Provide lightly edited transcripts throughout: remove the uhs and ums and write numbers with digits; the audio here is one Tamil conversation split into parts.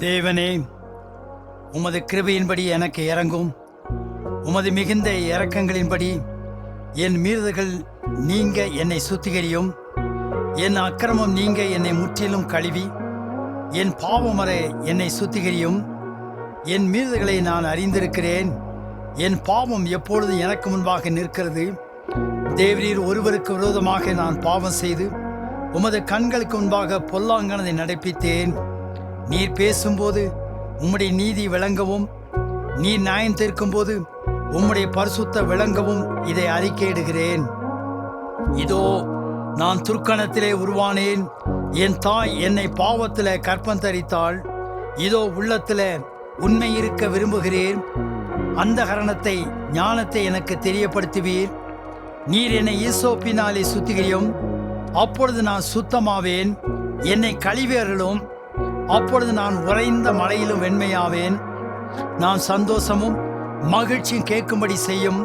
தேவனே, உமது கிருபையின்படி எனக்கு இறங்கும். உமது மிகுந்த இரக்கங்களின்படி என் மீறுதல்கள் நீங்க என்னை சுத்திகரியும். என் அக்கிரமம் நீங்க என்னை முற்றிலும் கழுவி என் பாவமற என்னை சுத்திகரியும். என் மீறுதல்களை நான் அறிந்திருக்கிறேன். என் பாவம் எப்பொழுது எனக்கு முன்பாக நிற்கிறது. தேவரீர் ஒருவருக்கு விரோதமாக நான் பாவம் செய்து உமது கண்களுக்கு முன்பாக பொல்லாங்கனதை நடப்பித்தேன். நீர் பேசும்போது உம்முடைய நீதி விளங்கவும், நீர் நியாயம் தீர்க்கும் போது உம்முடைய பரிசுத்த விளங்கவும் இதை அறிக்கையிடுகிறேன். இதோ நான் துர்க்கணத்திலே உருவானேன். என் தாய் என்னை பாவத்திலே கற்பம் தரித்தாள். இதோ உள்ளத்திலே உண்மை இருக்க விரும்புகிறேன். அந்த கரணத்தை ஞானத்தை எனக்கு தெரியப்படுத்துவீர். நீர் என்னை ஈசோப்பினாலே சுத்திகரியும், அப்பொழுது நான் சுத்தமாவேன். என்னை கழிவேறலும், அப்பொழுது நான் உறைந்த மலையிலும் வெண்மையாவேன். நான் சந்தோஷமும் மகிழ்ச்சியும் கேட்கும்படி செய்யும்,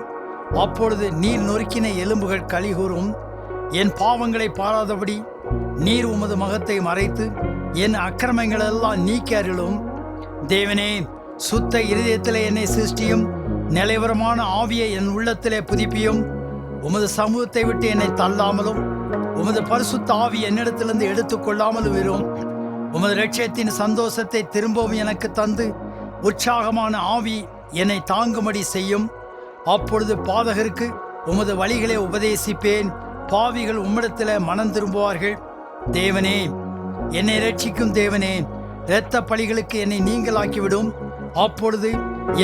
அப்பொழுது நீர் நொறுக்கின எலும்புகள் கலிகூறும். என் பாவங்களை பாராதபடி நீர் உமது முகத்தை மறைத்து என் அக்கிரமங்களெல்லாம் நீக்கி அருளும். தேவனே, சுத்த இருதயத்திலே என்னை சிருஷ்டியும், நிலைவரமான ஆவியை என் உள்ளத்திலே புதுப்பியும். உமது சமூகத்தை விட்டு என்னை தள்ளாமலும் உமது பரிசுத்த ஆவி என்னிடத்திலிருந்து எடுத்துக்கொள்ளாமலும் வரும். உமது இரட்சத்தின் சந்தோஷத்தை திரும்பவும் எனக்கு தந்து உற்சாகமான ஆவி என்னை தாங்கும்படி செய்யும். அப்பொழுது பாதகருக்கு உமது வழிகளை உபதேசிப்பேன். பாவிகள் உம்மிடத்தில் மனம் திரும்புவார்கள். தேவனே, என்னை இரட்சிக்கும் தேவனே, இரத்த பழிகளுக்கு என்னை நீங்களாக்கிவிடும். அப்பொழுது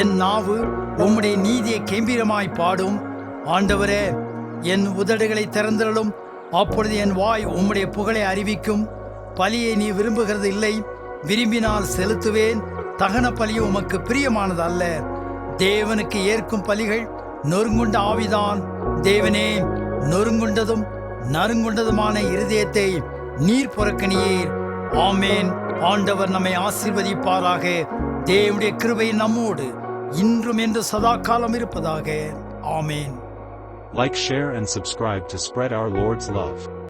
என் நாவு உம்முடைய நீதியை கெம்பீரமாய் பாடும். ஆண்டவரே, என் உதடுகளை திறந்திரலும், அப்பொழுது என் வாய் உம்முடைய புகழை அறிவிக்கும். பலியை நீ விரும்புகிறது இல்லை, விரும்பினால் செலுத்துவேன். தகன பலி உமக்கு பிரியமானது அல்ல. தேவனுக்கு ஏற்கும் பலிகள் நொறுங்குண்ட ஆவிதான். தேவனே, நொறுங்குண்டதும் நறுங்குண்டதுமான இருதயத்தை நீர் புறக்கணியீர். ஆமேன். ஆண்டவர் நம்மை ஆசீர்வதிப்பாராக. தேவனுடைய கிருபை நம்மோடு இன்றும் என்று சதா காலம் இருப்பதாக. ஆமேன். Like, share and subscribe to spread our Lord's love.